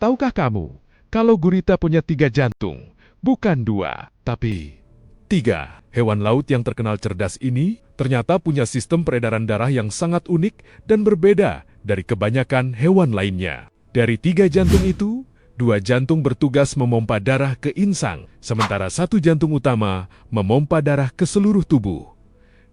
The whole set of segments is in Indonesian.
Tahukah kamu, kalau gurita punya 3 jantung, bukan 2, tapi 3. Hewan laut yang terkenal cerdas ini ternyata punya sistem peredaran darah yang sangat unik dan berbeda dari kebanyakan hewan lainnya. Dari 3 jantung itu, 2 jantung bertugas memompa darah ke insang, sementara 1 jantung utama memompa darah ke seluruh tubuh.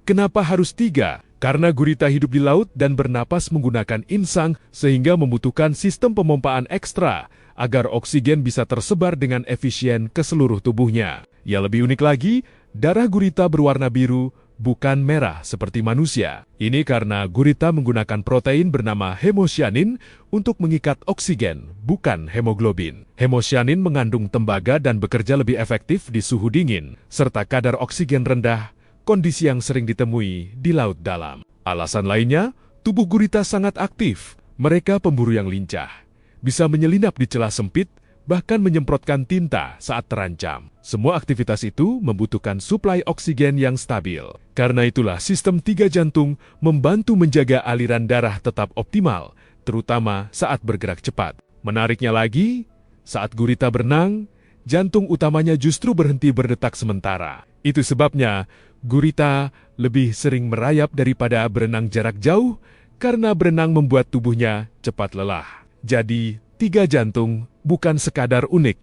Kenapa harus 3? Karena gurita hidup di laut dan bernapas menggunakan insang sehingga membutuhkan sistem pemompaan ekstra agar oksigen bisa tersebar dengan efisien ke seluruh tubuhnya. Yang lebih unik lagi, darah gurita berwarna biru, bukan merah seperti manusia. Ini karena gurita menggunakan protein bernama hemosyanin untuk mengikat oksigen, bukan hemoglobin. Hemosyanin mengandung tembaga dan bekerja lebih efektif di suhu dingin, serta kadar oksigen rendah, kondisi yang sering ditemui di laut dalam. Alasan lainnya, tubuh gurita sangat aktif. Mereka pemburu yang lincah, bisa menyelinap di celah sempit, bahkan menyemprotkan tinta saat terancam. Semua aktivitas itu membutuhkan suplai oksigen yang stabil. Karena itulah sistem 3 jantung membantu menjaga aliran darah tetap optimal, terutama saat bergerak cepat. Menariknya lagi, saat gurita berenang, jantung utamanya justru berhenti berdetak sementara. Itu sebabnya gurita lebih sering merayap daripada berenang jarak jauh karena berenang membuat tubuhnya cepat lelah. Jadi, 3 jantung bukan sekadar unik,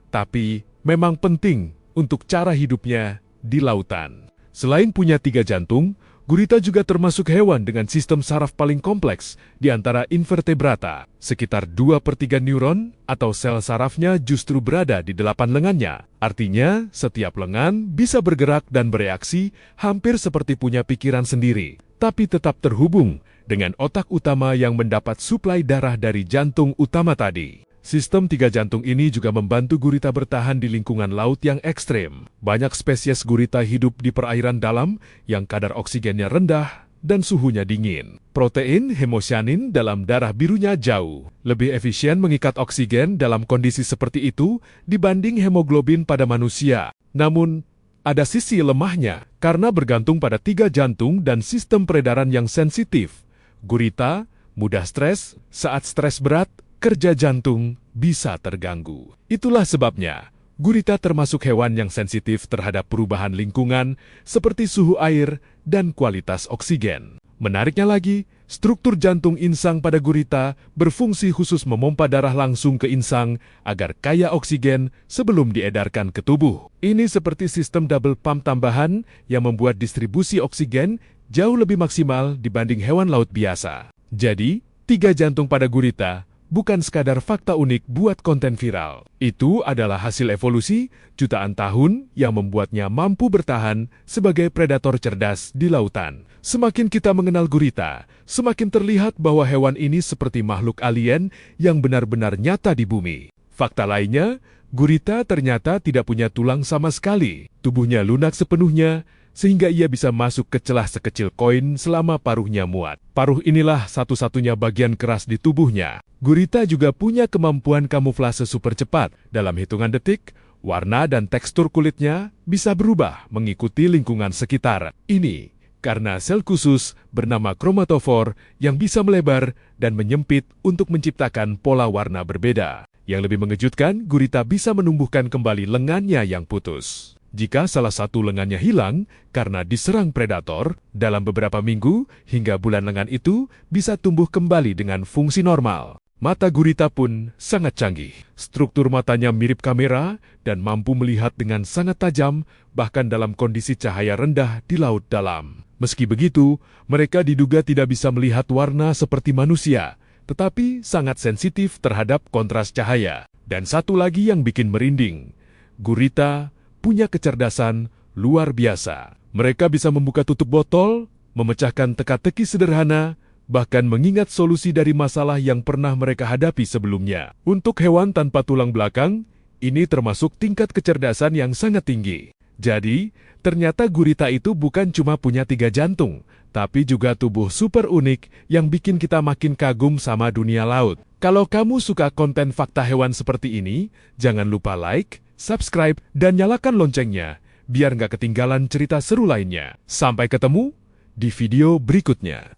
tapi memang penting untuk cara hidupnya di lautan. Selain punya 3 jantung, gurita juga termasuk hewan dengan sistem saraf paling kompleks di antara invertebrata. Sekitar 2/3 neuron atau sel sarafnya justru berada di 8 lengannya. Artinya, setiap lengan bisa bergerak dan bereaksi hampir seperti punya pikiran sendiri, tapi tetap terhubung dengan otak utama yang mendapat suplai darah dari jantung utama tadi. Sistem 3 jantung ini juga membantu gurita bertahan di lingkungan laut yang ekstrem. Banyak spesies gurita hidup di perairan dalam yang kadar oksigennya rendah dan suhunya dingin. Protein hemosyanin dalam darah birunya jauh lebih efisien mengikat oksigen dalam kondisi seperti itu dibanding hemoglobin pada manusia. Namun, ada sisi lemahnya karena bergantung pada 3 jantung dan sistem peredaran yang sensitif. Gurita mudah stres, saat stres berat, kerja jantung bisa terganggu. Itulah sebabnya, gurita termasuk hewan yang sensitif terhadap perubahan lingkungan seperti suhu air dan kualitas oksigen. Menariknya lagi, struktur jantung insang pada gurita berfungsi khusus memompa darah langsung ke insang agar kaya oksigen sebelum diedarkan ke tubuh. Ini seperti sistem double pump tambahan yang membuat distribusi oksigen jauh lebih maksimal dibanding hewan laut biasa. Jadi, 3 jantung pada gurita bukan sekadar fakta unik buat konten viral. Itu adalah hasil evolusi jutaan tahun yang membuatnya mampu bertahan sebagai predator cerdas di lautan. Semakin kita mengenal gurita, semakin terlihat bahwa hewan ini seperti makhluk alien yang benar-benar nyata di bumi. Fakta lainnya, gurita ternyata tidak punya tulang sama sekali. Tubuhnya lunak sepenuhnya, sehingga ia bisa masuk ke celah sekecil koin selama paruhnya muat. Paruh inilah satu-satunya bagian keras di tubuhnya. Gurita juga punya kemampuan kamuflase super cepat. Dalam hitungan detik, warna dan tekstur kulitnya bisa berubah mengikuti lingkungan sekitar. Ini karena sel khusus bernama kromatofor yang bisa melebar dan menyempit untuk menciptakan pola warna berbeda. Yang lebih mengejutkan, gurita bisa menumbuhkan kembali lengannya yang putus. Jika salah satu lengannya hilang karena diserang predator, dalam beberapa minggu hingga bulan lengan itu bisa tumbuh kembali dengan fungsi normal. Mata gurita pun sangat canggih. Struktur matanya mirip kamera dan mampu melihat dengan sangat tajam bahkan dalam kondisi cahaya rendah di laut dalam. Meski begitu, mereka diduga tidak bisa melihat warna seperti manusia, tetapi sangat sensitif terhadap kontras cahaya. Dan satu lagi yang bikin merinding, gurita punya kecerdasan luar biasa. Mereka bisa membuka tutup botol, memecahkan teka-teki sederhana, bahkan mengingat solusi dari masalah yang pernah mereka hadapi sebelumnya. Untuk hewan tanpa tulang belakang, ini termasuk tingkat kecerdasan yang sangat tinggi. Jadi, ternyata gurita itu bukan cuma punya 3 jantung, tapi juga tubuh super unik yang bikin kita makin kagum sama dunia laut. Kalau kamu suka konten fakta hewan seperti ini, jangan lupa like, subscribe, dan nyalakan loncengnya, biar nggak ketinggalan cerita seru lainnya. Sampai ketemu di video berikutnya.